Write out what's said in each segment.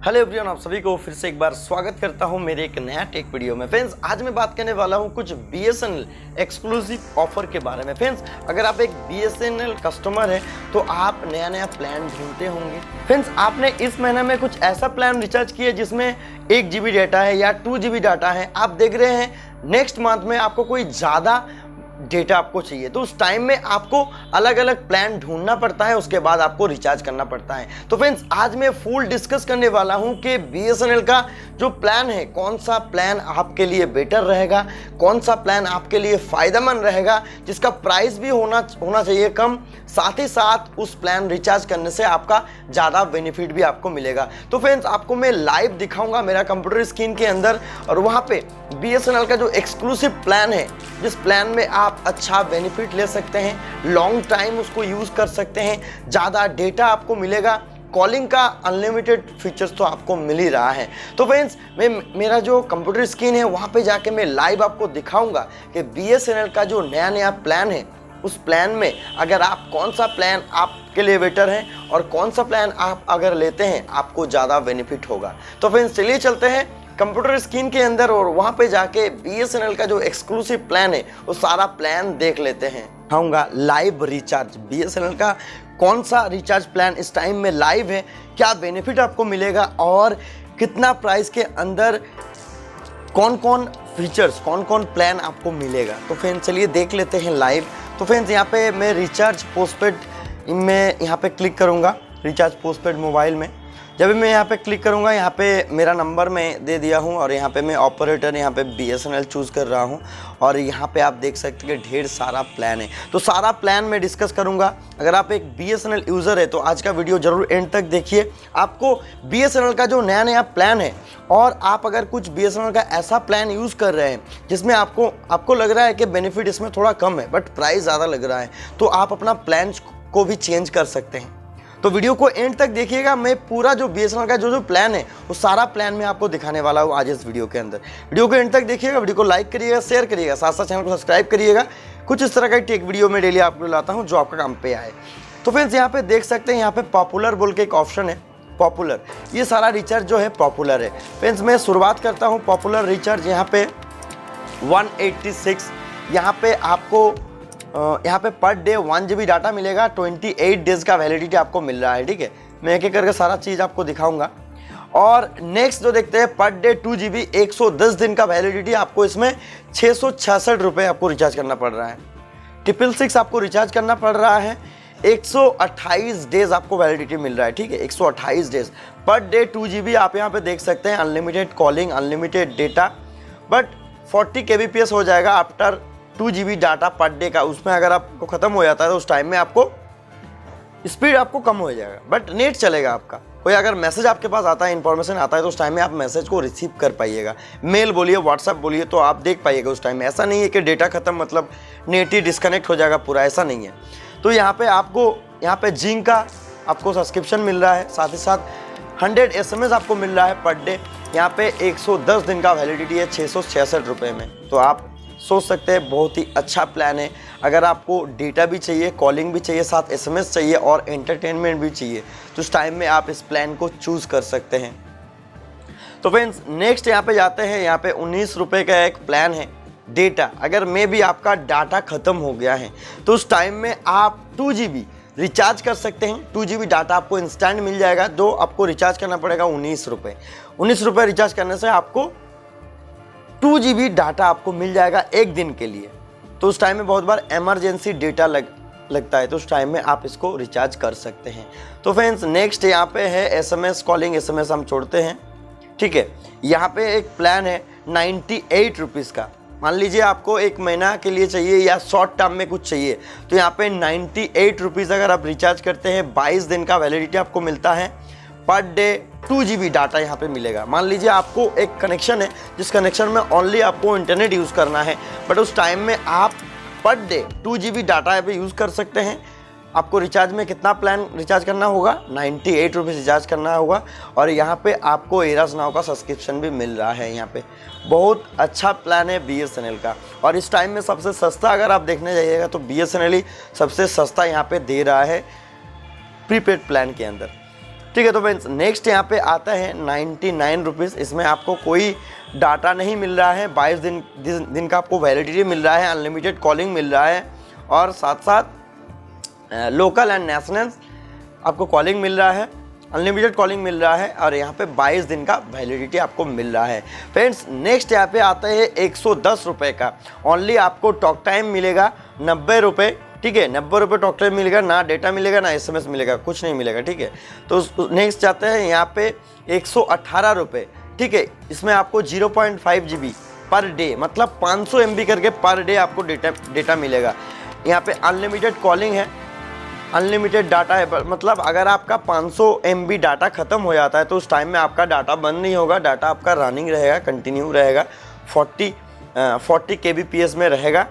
Hello everyone, आप सभी को फिर से एक बार स्वागत करता हूं मेरे एक नया टेक वीडियो में। फ्रेंड्स, आज मैं बात करने वाला हूं कुछ BSNL एक्सक्लूसिव ऑफर के बारे में। फ्रेंड्स, अगर आप एक BSNL कस्टमर है तो आप नया प्लान ढूंढते होंगे। फ्रेंड्स, आपने इस महीने में कुछ ऐसा प्लान रिचार्ज किया जिसमें 1 GB डाटा है या 2 GB डाटा है। आप देख रहे हैं नेक्स्ट मंथ में आपको कोई ज़्यादा डेटा आपको चाहिए, तो उस टाइम में आपको अलग अलग प्लान ढूंढना पड़ता है, उसके बाद आपको रिचार्ज करना पड़ता है। तो फ्रेंड्स, आज मैं फुल डिस्कस करने वाला हूं कि BSNL का जो प्लान है, कौन सा प्लान आपके लिए बेटर रहेगा, कौन सा प्लान आपके लिए फ़ायदेमंद रहेगा, जिसका प्राइस भी होना चाहिए कम, साथ ही साथ उस प्लान रिचार्ज करने से आपका ज़्यादा बेनिफिट भी आपको मिलेगा। तो फ्रेंड्स, आपको मैं लाइव दिखाऊंगा मेरा कंप्यूटर स्क्रीन के अंदर, और वहाँ पे BSNL का जो एक्सक्लूसिव प्लान है, जिस प्लान में आप अच्छा बेनिफिट ले सकते हैं, लॉन्ग टाइम उसको यूज़ कर सकते हैं, ज़्यादा डेटा आपको मिलेगा, कॉलिंग का अनलिमिटेड फीचर्स तो आपको मिल ही रहा है। तो फ्रेंड्स, मेरा जो कंप्यूटर स्क्रीन है वहाँ पे जाके मैं लाइव आपको दिखाऊंगा कि BSNL का जो नया प्लान है, उस प्लान में अगर आप कौन सा प्लान आपके लिए बेटर है और कौन सा प्लान आप अगर लेते हैं आपको ज़्यादा बेनिफिट होगा। तो फ्रेंड्स, चलिए चलते हैं कंप्यूटर स्क्रीन के अंदर और वहाँ पे जाके BSNL का जो एक्सक्लूसिव प्लान है वो सारा प्लान देख लेते हैं। दिखाऊंगा लाइव रिचार्ज, BSNL का कौन सा रिचार्ज प्लान इस टाइम में लाइव है, क्या बेनिफिट आपको मिलेगा और कितना प्राइस के अंदर कौन कौन फीचर्स, कौन कौन प्लान आपको मिलेगा। तो फ्रेंड्स, चलिए देख लेते हैं लाइव। तो फ्रेंड्स, यहाँ पे मैं रिचार्ज पोस्टपेड में यहाँ पे क्लिक करूँगा, रिचार्ज पोस्टपेड मोबाइल में। जब भी मैं यहाँ पे क्लिक करूँगा, यहाँ पे मेरा नंबर मैं दे दिया हूँ और यहाँ पे मैं ऑपरेटर यहाँ पे BSNL चूज़ कर रहा हूँ, और यहाँ पे आप देख सकते हैं कि ढेर सारा प्लान है। तो सारा प्लान मैं डिस्कस करूँगा। अगर आप एक BSNL यूज़र है तो आज का वीडियो ज़रूर एंड तक देखिए। आपको BSNL का जो नया प्लान है, और आप अगर कुछ BSNL का ऐसा प्लान यूज़ कर रहे हैं जिसमें आपको लग रहा है कि बेनिफिट इसमें थोड़ा कम है बट प्राइस ज़्यादा लग रहा है, तो आप अपना प्लान को भी चेंज कर सकते हैं। तो वीडियो को एंड तक देखिएगा। मैं पूरा जो BSNL का जो प्लान है वो सारा प्लान मैं आपको दिखाने वाला हूँ आज इस वीडियो के अंदर। वीडियो को एंड तक देखिएगा, वीडियो को लाइक करिएगा, शेयर करिएगा, साथ साथ चैनल को सब्सक्राइब करिएगा। कुछ इस तरह का टेक वीडियो में डेली आपको लाता हूँ जो आपका काम पे आए। तो फ्रेंड्स, यहाँ पे देख सकते हैं, यहाँ पे पॉपुलर बोल के एक ऑप्शन है, पॉपुलर। ये सारा रिचार्ज जो है पॉपुलर है। फ्रेंड्स, मैं शुरुआत करता हूँ पॉपुलर रिचार्ज। यहाँ पे 186, यहाँ पे आपको यहाँ पे पर डे 1 GB डाटा मिलेगा, 28 डेज़ का वैलिडिटी आपको मिल रहा है। ठीक है, मैं एक एक करके सारा चीज़ आपको दिखाऊंगा। और नेक्स्ट जो देखते हैं, पर डे 2 GB 110 दिन का वैलिडिटी, आपको इसमें 666 रुपये आपको रिचार्ज करना पड़ रहा है। 666 आपको रिचार्ज करना पड़ रहा है। 128 डेज़ आपको वैलिडिटी मिल रहा है। ठीक है, 128 डेज़ पर डे 2 GB आप यहाँ पे देख सकते हैं, unlimited calling, unlimited data, but 40 kbps हो जाएगा after 2 GB data per day का। उसमें अगर आपको ख़त्म हो जाता है तो उस टाइम में आपको स्पीड आपको कम हो जाएगा, बट नेट चलेगा आपका। कोई अगर मैसेज आपके पास आता है, इन्फॉर्मेशन आता है, तो उस टाइम में आप मैसेज को रिसीव कर पाइएगा। मेल बोलिए, व्हाट्सअप बोलिए, तो आप देख पाइएगा उस टाइम में। ऐसा नहीं है कि डेटा ख़त्म मतलब नेट ही डिस्कनेक्ट हो जाएगा पूरा, ऐसा नहीं है। तो यहाँ पे आपको यहाँ पे जिंक का आपको सब्सक्रिप्शन मिल रहा है, साथ ही साथ 100 SMS आपको मिल रहा है पर डे। यहाँ पे 110 दिन का वैलिडिटी है 666 रुपये में। तो आप सोच सकते हैं बहुत ही अच्छा प्लान है। अगर आपको डेटा भी चाहिए, कॉलिंग भी चाहिए, साथ SMS चाहिए और एंटरटेनमेंट भी चाहिए, तो उस टाइम में आप इस प्लान को चूज़ कर सकते हैं। तो फ्रेंड्स, नेक्स्ट यहाँ पे जाते हैं। यहाँ पे 19 रुपये का एक प्लान है डेटा। अगर मे भी आपका डाटा ख़त्म हो गया है तो उस टाइम में आप 2 GB रिचार्ज कर सकते हैं। 2 GB डाटा आपको इंस्टेंट मिल जाएगा, जो आपको रिचार्ज करना पड़ेगा 19 रुपये। 19 रुपये रिचार्ज करने से आपको 2 GB डाटा आपको मिल जाएगा एक दिन के लिए। तो उस टाइम में बहुत बार इमरजेंसी डेटा लगता है, तो उस टाइम में आप इसको रिचार्ज कर सकते हैं। तो फ्रेंड्स, नेक्स्ट यहाँ पे है SMS कॉलिंग। SMS हम छोड़ते हैं। ठीक है, यहाँ पे एक प्लान है 98 रुपीज़ का। मान लीजिए आपको एक महीना के लिए चाहिए या शॉर्ट टर्म में कुछ चाहिए, तो यहाँ पे 98 रुपीज़ अगर आप रिचार्ज करते हैं, 22 दिन का वैलिडिटी आपको मिलता है। पर डे 2 GB डाटा यहाँ पे मिलेगा। मान लीजिए आपको एक कनेक्शन है जिस कनेक्शन में ओनली आपको इंटरनेट यूज़ करना है, बट उस टाइम में आप पर डे 2 GB डाटा यहाँ पे यूज़ कर सकते हैं। आपको रिचार्ज में कितना प्लान रिचार्ज करना होगा? 98 रुपीज़ रिचार्ज करना होगा। और यहाँ पे आपको एरास नाउ का सब्सक्रिप्शन भी मिल रहा है। यहाँ पे बहुत अच्छा प्लान है BSNL का। और इस टाइम में सबसे सस्ता अगर आप देखने जाइएगा तो BSNL ही सबसे सस्ता यहाँ पे दे रहा है प्रीपेड प्लान के अंदर। ठीक है। तो फ्रेंड्स नेक्स्ट यहाँ पे आता है 99 रुपीज़। इसमें आपको कोई डाटा नहीं मिल रहा है, 22 दिन का आपको वैलिडिटी मिल रहा है, अनलिमिटेड कॉलिंग मिल रहा है और साथ साथ लोकल एंड नेशनल आपको कॉलिंग मिल रहा है, अनलिमिटेड कॉलिंग मिल रहा है और यहाँ पे 22 दिन का वैलिडिटी आपको मिल रहा है। फ्रेंड्स नेक्स्ट यहाँ पे आता है 110 रुपये का। ओनली आपको टॉक टाइम मिलेगा 90 रुपये, ठीक है। 90 रुपये टॉक टाइम मिलेगा, ना डेटा मिलेगा ना SMS मिलेगा, कुछ नहीं मिलेगा, ठीक है। तो नेक्स्ट जाते हैं यहाँ पे 118 रुपये, ठीक है। इसमें आपको 0.5 GB पर डे, मतलब 500 MB करके पर डे आपको डेटा मिलेगा। यहाँ पे अनलिमिटेड कॉलिंग है, अनलिमिटेड डाटा है, मतलब अगर आपका 500 MB डाटा ख़त्म हो जाता है तो उस टाइम में आपका डाटा बंद नहीं होगा, डाटा आपका रनिंग रहेगा, कंटिन्यू रहेगा, 40 kbps में रहेगा।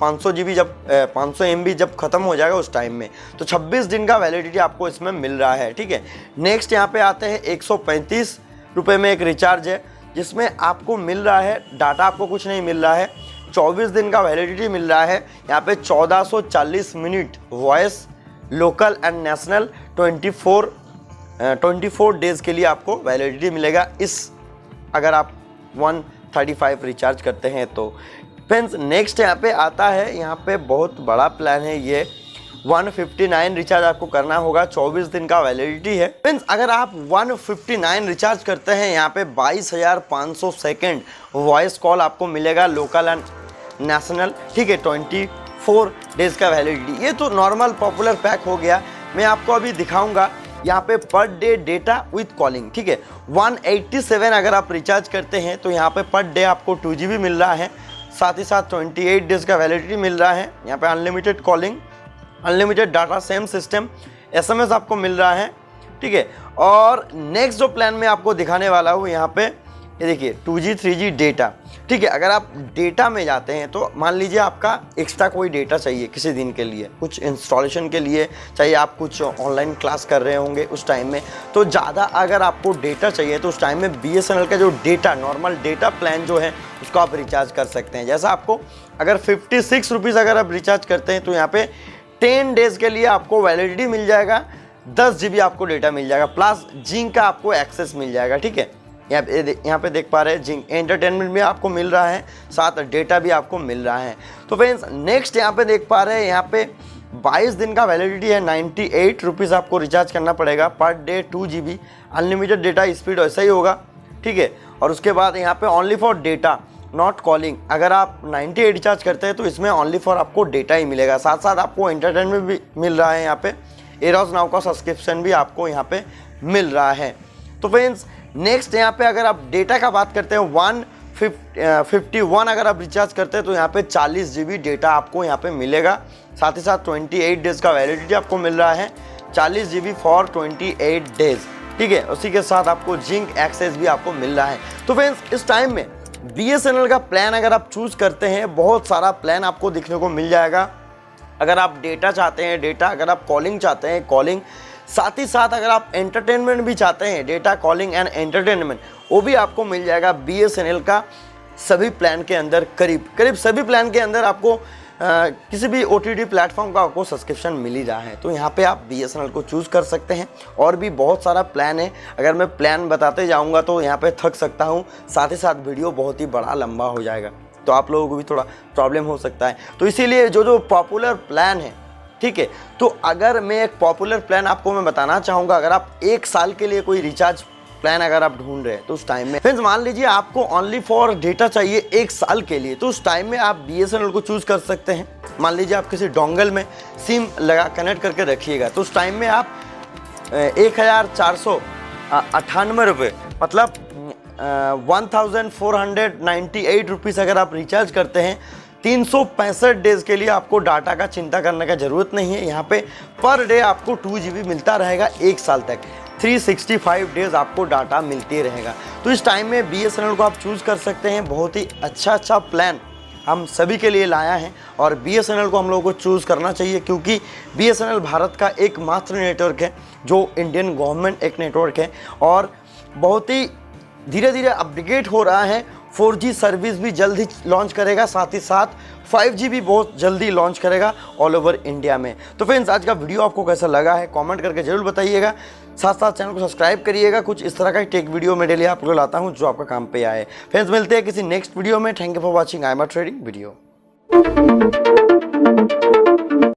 500 GB जब 500 MB जब ख़त्म हो जाएगा उस टाइम में, तो 26 दिन का वैलिडिटी आपको इसमें मिल रहा है, ठीक है। नेक्स्ट यहाँ पे आते हैं 135 रुपये में एक रिचार्ज है जिसमें आपको मिल रहा है डाटा, आपको कुछ नहीं मिल रहा है, 24 दिन का वैलिडिटी मिल रहा है। यहाँ पे 1440 minute voice local and national 24 days के लिए आपको वैलिडिटी मिलेगा इस, अगर आप 135 रिचार्ज करते हैं तो। फ्रेंड्स नेक्स्ट यहाँ पे आता है, यहाँ पे बहुत बड़ा प्लान है ये, 159 रिचार्ज आपको करना होगा, 24 दिन का वैलिडिटी है। फ्रेंड्स अगर आप 159 रिचार्ज करते हैं यहाँ पे 22,500 सेकेंड वॉइस कॉल आपको मिलेगा लोकल एंड नेशनल, ठीक है। 24 डेज़ का वैलिडिटी। ये तो नॉर्मल पॉपुलर पैक हो गया। मैं आपको अभी दिखाऊंगा यहाँ पे per day data with calling, ठीक है। 187 अगर आप रिचार्ज करते हैं तो यहाँ पे पर डे आपको 2 GB मिल रहा है, साथ ही साथ 28 डेज़ का वैलिडिटी मिल रहा है। यहाँ पे unlimited calling, unlimited data, same system, SMS आपको मिल रहा है, ठीक है। और नेक्स्ट जो प्लान मैं आपको दिखाने वाला हूँ यहाँ पे, ये देखिए 2G 3G डेटा, ठीक है। अगर आप डेटा में जाते हैं तो मान लीजिए आपका एक्स्ट्रा कोई डेटा चाहिए किसी दिन के लिए, कुछ इंस्टॉलेशन के लिए चाहिए, आप कुछ ऑनलाइन क्लास कर रहे होंगे उस टाइम में, तो ज़्यादा अगर आपको डेटा चाहिए तो उस टाइम में BSNL का जो डेटा, नॉर्मल डेटा प्लान जो है उसको आप रिचार्ज कर सकते हैं। जैसा आपको अगर 56 रुपीज़ अगर आप रिचार्ज करते हैं तो यहाँ पे 10 डेज़ के लिए आपको वैलिडिटी मिल जाएगा, 10 GB आपको डेटा मिल जाएगा, प्लस जिंक का आपको एक्सेस मिल जाएगा, ठीक है। यहाँ पे देख पा रहे हैं जिंक एंटरटेनमेंट भी आपको मिल रहा है, साथ डेटा भी आपको मिल रहा है। तो फ्रेंड्स नेक्स्ट यहाँ पे देख पा रहे हैं, यहाँ पे 22 दिन का वैलिडिटी है, 98 रुपीज़ आपको रिचार्ज करना पड़ेगा, per day 2 GB, unlimited data speed वैसा ही होगा, ठीक है। और उसके बाद यहाँ पे only for data not calling, अगर आप 98 रिचार्ज करते हैं तो इसमें ओनली फॉर आपको डेटा ही मिलेगा, साथ साथ आपको एंटरटेनमेंट भी मिल रहा है। यहाँ पे एरोस नाउ का सब्सक्रिप्शन भी आपको यहाँ पे मिल रहा है। तो फ्रेंड्स नेक्स्ट यहाँ पे अगर आप डेटा का बात करते हैं 151 अगर आप रिचार्ज करते हैं तो यहाँ पे 40 GB डेटा आपको यहाँ पे मिलेगा, साथ ही साथ 28 डेज़ का वैलिडिटी आपको मिल रहा है, 40 GB फॉर 28 डेज़, ठीक है। उसी के साथ आपको जिंक एक्सेस भी आपको मिल रहा है। तो फ्रेंड्स इस टाइम में BSNL का प्लान अगर आप चूज़ करते हैं, बहुत सारा प्लान आपको देखने को मिल जाएगा। अगर आप डेटा चाहते हैं डेटा, अगर आप कॉलिंग चाहते हैं कॉलिंग, साथ ही साथ अगर आप एंटरटेनमेंट भी चाहते हैं, डेटा कॉलिंग एंड एंटरटेनमेंट, वो भी आपको मिल जाएगा BSNL का सभी प्लान के अंदर। करीब सभी प्लान के अंदर आपको किसी भी OTT प्लेटफॉर्म का आपको सब्सक्रिप्शन मिल ही रहा है। तो यहाँ पे आप BSNL को चूज़ कर सकते हैं। और भी बहुत सारा प्लान है, अगर मैं प्लान बताते जाऊँगा तो यहाँ पे थक सकता हूँ, साथ ही साथ वीडियो बहुत ही बड़ा लंबा हो जाएगा, तो आप लोगों को भी थोड़ा प्रॉब्लम हो सकता है। तो इसीलिए जो पॉपुलर प्लान है, ठीक है, तो अगर मैं एक पॉपुलर प्लान आपको मैं बताना चाहूँगा, अगर आप 1 साल के लिए कोई रिचार्ज प्लान अगर आप ढूंढ रहे हैं तो उस टाइम में फ्रेंड्स मान लीजिए आपको ओनली फॉर डेटा चाहिए 1 साल के लिए, तो उस टाइम में आप BSNL को चूज़ कर सकते हैं। मान लीजिए आप किसी डोंगल में सिम लगा कनेक्ट करके रखिएगा, तो उस टाइम में आप 1498 रुपये, मतलब 1498 रुपीज़ अगर आप रिचार्ज करते हैं, 365 डेज़ के लिए आपको डाटा का चिंता करने का ज़रूरत नहीं है। यहाँ पे पर डे आपको 2 GB मिलता रहेगा 1 साल तक, 365 डेज़ आपको डाटा मिलते रहेगा। तो इस टाइम में BSNL को आप चूज़ कर सकते हैं। बहुत ही अच्छा प्लान हम सभी के लिए लाया है और BSNL को हम लोगों को चूज़ करना चाहिए, क्योंकि BSNL भारत का एकमात्र नेटवर्क है जो इंडियन गवर्नमेंट एक नेटवर्क है और बहुत ही धीरे धीरे अपग्रेड हो रहा है। 4G सर्विस भी जल्द ही लॉन्च करेगा, साथ ही साथ 5G भी बहुत जल्दी लॉन्च करेगा ऑल ओवर इंडिया में। तो फ्रेंड्स आज का वीडियो आपको कैसा लगा है कमेंट करके ज़रूर बताइएगा। साथ साथ चैनल को सब्सक्राइब करिएगा। कुछ इस तरह का ही टेक वीडियो मैं डेली आपको लाता हूँ जो आपका काम पे आए। फ्रेंड्स, मिलते हैं किसी नेक्स्ट वीडियो में। Thank you for watching I am a trading video.